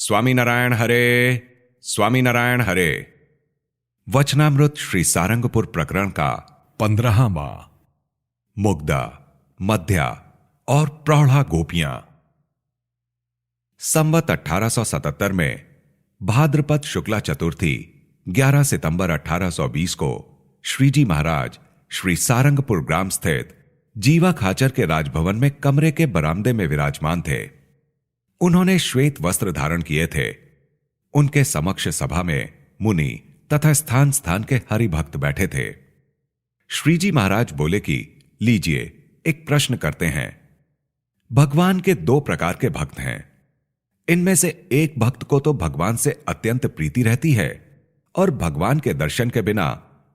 स्वामीनारायण हरे, स्वामीनारायण हरे। वचनामृत श्री सारंगपुर प्रकरण का 15वां। मुग्धा, मध्या और प्रौढ़ा गोपियां। संवत 1877 में भाद्रपद शुक्ला चतुर्थी 11 सितंबर 1820 को श्रीजी महाराज श्री सारंगपुर ग्राम स्थित जीवा खाचर के राजभवन में कमरे के बरामदे में विराजमान थे। उन्होंने श्वेत वस्त्र धारण किए थे। उनके समक्ष सभा में मुनि तथा स्थान स्थान के हरिभक्त बैठे थे। श्रीजी महाराज बोले कि लीजिए, एक प्रश्न करते हैं। भगवान के दो प्रकार के भक्त हैं। इनमें से एक भक्त को तो भगवान से अत्यंत प्रीति रहती है और भगवान के दर्शन के बिना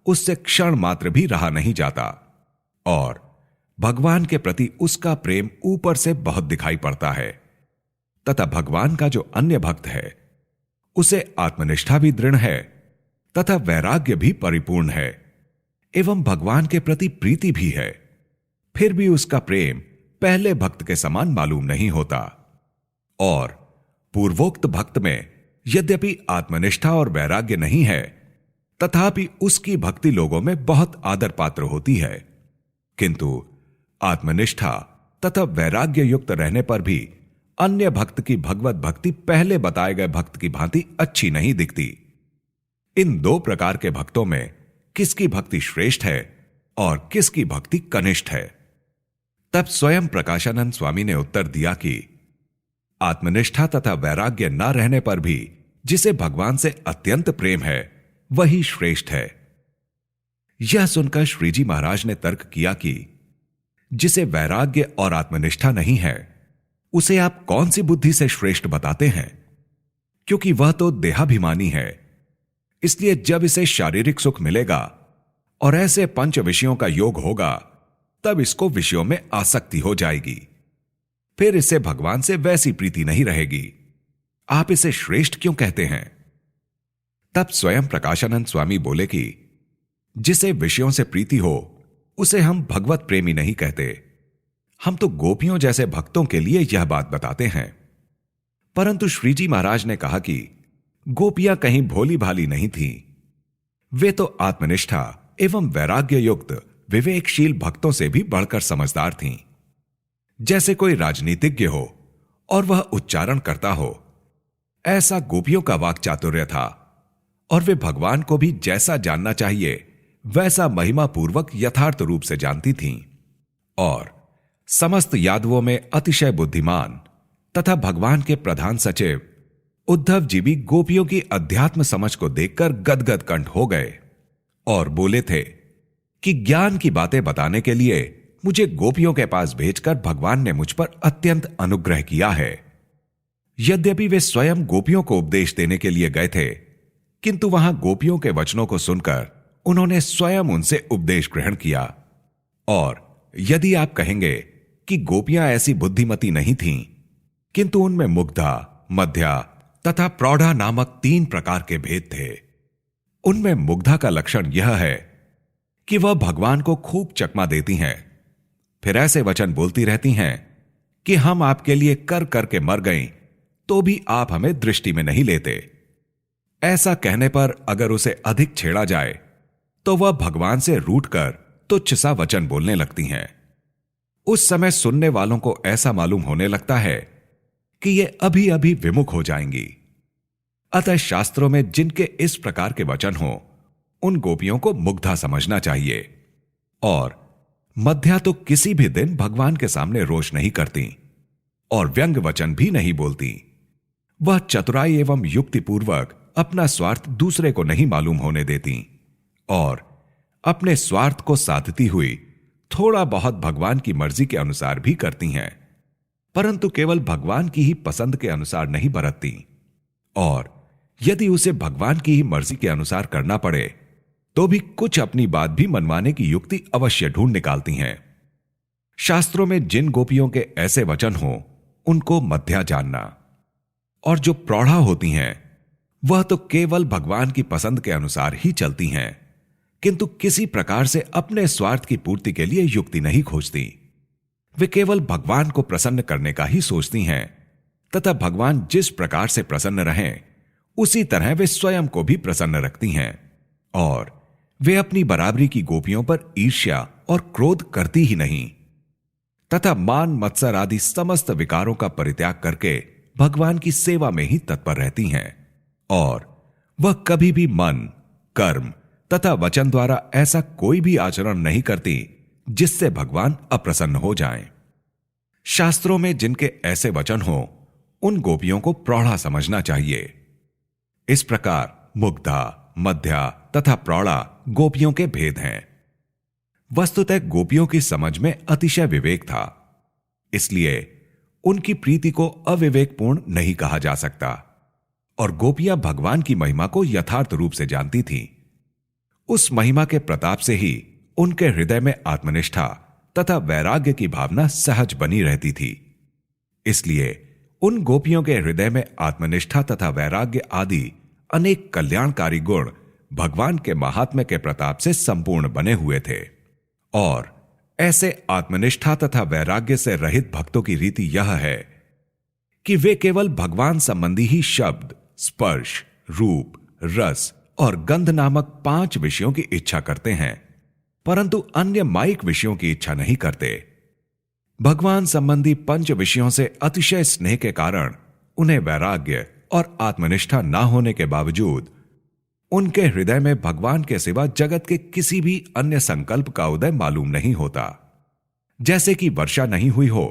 उससे क्षण मात्र भी रहा नहीं जाता, और भगवान के प्रति उसका प्रेम ऊपर से बहुत दिखाई पड़ता है। तथा भगवान का जो अन्य भक्त है उसे आत्मनिष्ठा भी दृढ़ है तथा वैराग्य भी परिपूर्ण है एवं भगवान के प्रति प्रीति भी है, फिर भी उसका प्रेम पहले भक्त के समान मालूम नहीं होता। और पूर्वोक्त भक्त में यद्यपि आत्मनिष्ठा और वैराग्य नहीं है, तथापि उसकी भक्ति लोगों में बहुत आदर पात्र होती है, किंतु आत्मनिष्ठा तथा वैराग्य युक्त रहने पर भी अन्य भक्त की भगवत भक्ति पहले बताए गए भक्त की भांति अच्छी नहीं दिखती। इन दो प्रकार के भक्तों में किसकी भक्ति श्रेष्ठ है और किसकी भक्ति कनिष्ठ है? तब स्वयं प्रकाशानंद स्वामी ने उत्तर दिया कि आत्मनिष्ठा तथा वैराग्य न रहने पर भी जिसे भगवान से अत्यंत प्रेम है वही श्रेष्ठ है। यह सुनकर श्रीजी महाराज ने तर्क किया कि जिसे वैराग्य और आत्मनिष्ठा नहीं है उसे आप कौन सी बुद्धि से श्रेष्ठ बताते हैं? क्योंकि वह तो देहाभिमानी है। इसलिए जब इसे शारीरिक सुख मिलेगा और ऐसे पंच विषयों का योग होगा, तब इसको विषयों में आसक्ति हो जाएगी। फिर इससे भगवान से वैसी प्रीति नहीं रहेगी। आप इसे श्रेष्ठ क्यों कहते हैं? तब स्वयं प्रकाशानंद स्वामी बोले कि जिसे विषयों से प्रीति हो उसे हम भगवत प्रेमी नहीं कहते। हम तो गोपियों जैसे भक्तों के लिए यह बात बताते हैं। परंतु श्रीजी महाराज ने कहा कि गोपियां कहीं भोली भाली नहीं थीं। वे तो आत्मनिष्ठा एवं वैराग्य युक्त विवेकशील भक्तों से भी बढ़कर समझदार थीं। जैसे कोई राजनीतिज्ञ हो और वह उच्चारण करता हो, ऐसा गोपियों का वाक चातुर्य था, और वे भगवान को भी जैसा जानना चाहिए वैसा महिमा पूर्वक यथार्थ रूप से जानती थीं। और समस्त यादवों में अतिशय बुद्धिमान तथा भगवान के प्रधान सचिव उद्धव जी भी गोपियों की अध्यात्म समझ को देखकर गदगद कंठ हो गए और बोले थे कि ज्ञान की बातें बताने के लिए मुझे गोपियों के पास भेजकर भगवान ने मुझ पर अत्यंत अनुग्रह किया है। यद्यपि वे स्वयं गोपियों को उपदेश देने के लिए गए थे, किंतु वहां गोपियों के वचनों को सुनकर उन्होंने स्वयं उनसे उपदेश ग्रहण किया। और यदि आप कहेंगे कि गोपियां ऐसी बुद्धिमती नहीं थीं, किंतु उनमें मुग्धा, मध्या तथा प्रौढ़ा नामक 3 प्रकार के भेद थे। उनमें मुग्धा का लक्षण यह है कि वह भगवान को खूब चकमा देती हैं, फिर ऐसे वचन बोलती रहती हैं कि हम आपके लिए कर करके मर गईं, तो भी आप हमें दृष्टि में नहीं लेते। ऐसा कहने पर अगर उसे अधिक छेड़ा जाए तो वह भगवान से रूठकर तुच्छ सा वचन बोलने लगती हैं। उस समय सुनने वालों को ऐसा मालूम होने लगता है कि ये अभी अभी विमुख हो जाएंगी। अतः शास्त्रों में जिनके इस प्रकार के वचन हो, उन गोपियों को मुग्धा समझना चाहिए। और मध्या तो किसी भी दिन भगवान के सामने रोष नहीं करती और व्यंग वचन भी नहीं बोलती। वह चतुराई एवं युक्तिपूर्वक अपना स्वार्थ दूसरे को नहीं मालूम होने देती और अपने स्वार्थ को साधती हुई थोड़ा बहुत भगवान की मर्जी के अनुसार भी करती हैं, परंतु केवल भगवान की ही पसंद के अनुसार नहीं बरतती। और यदि उसे भगवान की ही मर्जी के अनुसार करना पड़े तो भी कुछ अपनी बात भी मनवाने की युक्ति अवश्य ढूंढ निकालती हैं। शास्त्रों में जिन गोपियों के ऐसे वचन हो, उनको मध्या जानना। और जो प्रौढ़ा होती हैं, वह तो केवल भगवान की पसंद के अनुसार ही चलती हैं, किंतु किसी प्रकार से अपने स्वार्थ की पूर्ति के लिए युक्ति नहीं खोजती। वे केवल भगवान को प्रसन्न करने का ही सोचती हैं तथा भगवान जिस प्रकार से प्रसन्न रहें उसी तरह वे स्वयं को भी प्रसन्न रखती हैं और वे अपनी बराबरी की गोपियों पर ईर्ष्या और क्रोध करती ही नहीं तथा मान मत्सर आदि समस्त विकारों का परित्याग करके भगवान की सेवा में ही तत्पर रहती हैं और वह कभी भी मन, कर्म तथा वचन द्वारा ऐसा कोई भी आचरण नहीं करती जिससे भगवान अप्रसन्न हो जाएं। शास्त्रों में जिनके ऐसे वचन हो उन गोपियों को प्रौढ़ा समझना चाहिए। इस प्रकार मुग्धा, मध्या तथा प्रौढ़ा गोपियों के भेद हैं। वस्तुतः गोपियों की समझ में अतिशय विवेक था, इसलिए उनकी प्रीति को अविवेकपूर्ण नहीं कहा जा सकता और गोपियां भगवान की महिमा को यथार्थ रूप से जानती थीं। उस महिमा के प्रताप से ही उनके हृदय में आत्मनिष्ठा तथा वैराग्य की भावना सहज बनी रहती थी। इसलिए उन गोपियों के हृदय में आत्मनिष्ठा तथा वैराग्य आदि अनेक कल्याणकारी गुण भगवान के महात्म्य के प्रताप से संपूर्ण बने हुए थे और ऐसे आत्मनिष्ठा तथा वैराग्य से रहित भक्तों की रीति यह है कि वे केवल भगवान संबंधी ही शब्द, स्पर्श, रूप, रस और गंध नामक 5 विषयों की इच्छा करते हैं, परंतु अन्य माइक विषयों की इच्छा नहीं करते। भगवान संबंधी 5 विषयों से अतिशय स्नेह के कारण उन्हें वैराग्य और आत्मनिष्ठा न होने के बावजूद उनके हृदय में भगवान के सिवा जगत के किसी भी अन्य संकल्प का उदय मालूम नहीं होता। जैसे कि वर्षा नहीं हुई हो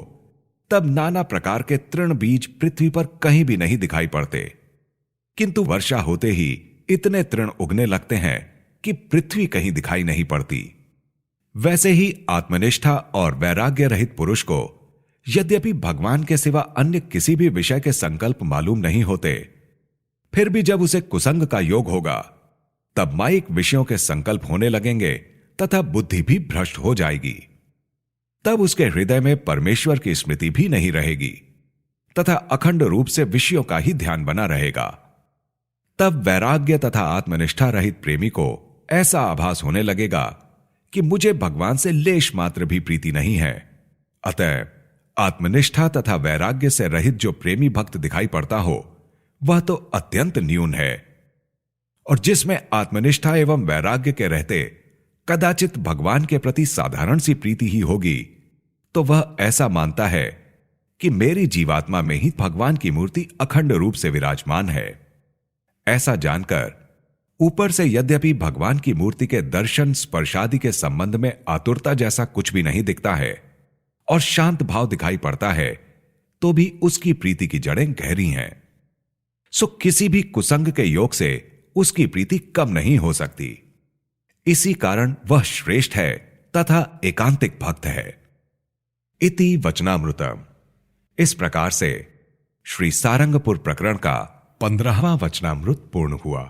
तब नाना प्रकार के तृण बीज पृथ्वी पर कहीं भी नहीं दिखाई पड़ते, किंतु वर्षा होते ही इतने तृण उगने लगते हैं कि पृथ्वी कहीं दिखाई नहीं पड़ती। वैसे ही आत्मनिष्ठा और वैराग्य रहित पुरुष को यद्यपि भगवान के सिवा अन्य किसी भी विषय के संकल्प मालूम नहीं होते, फिर भी जब उसे कुसंग का योग होगा तब माइक विषयों के संकल्प होने लगेंगे तथा बुद्धि भी भ्रष्ट हो जाएगी। तब उसके हृदय में परमेश्वर की स्मृति भी नहीं रहेगी तथा अखंड रूप से विषयों का ही ध्यान बना रहेगा। तब वैराग्य तथा आत्मनिष्ठा रहित प्रेमी को ऐसा आभास होने लगेगा कि मुझे भगवान से लेश मात्र भी प्रीति नहीं है। अतः आत्मनिष्ठा तथा वैराग्य से रहित जो प्रेमी भक्त दिखाई पड़ता हो वह तो अत्यंत न्यून है, और जिसमें आत्मनिष्ठा एवं वैराग्य के रहते कदाचित भगवान के प्रति साधारण सी प्रीति ही होगी, तो वह ऐसा मानता है कि मेरी जीवात्मा में ही भगवान की मूर्ति अखंड रूप से विराजमान है। ऐसा जानकर ऊपर से यद्यपि भगवान की मूर्ति के दर्शन स्पर्शादि के संबंध में आतुरता जैसा कुछ भी नहीं दिखता है और शांत भाव दिखाई पड़ता है, तो भी उसकी प्रीति की जड़ें गहरी हैं। सो किसी भी कुसंग के योग से उसकी प्रीति कम नहीं हो सकती। इसी कारण वह श्रेष्ठ है तथा एकांतिक भक्त है। इति वचनामृतम। इस प्रकार से श्री सारंगपुर प्रकरण का 15वां वचनामृत पूर्ण हुआ।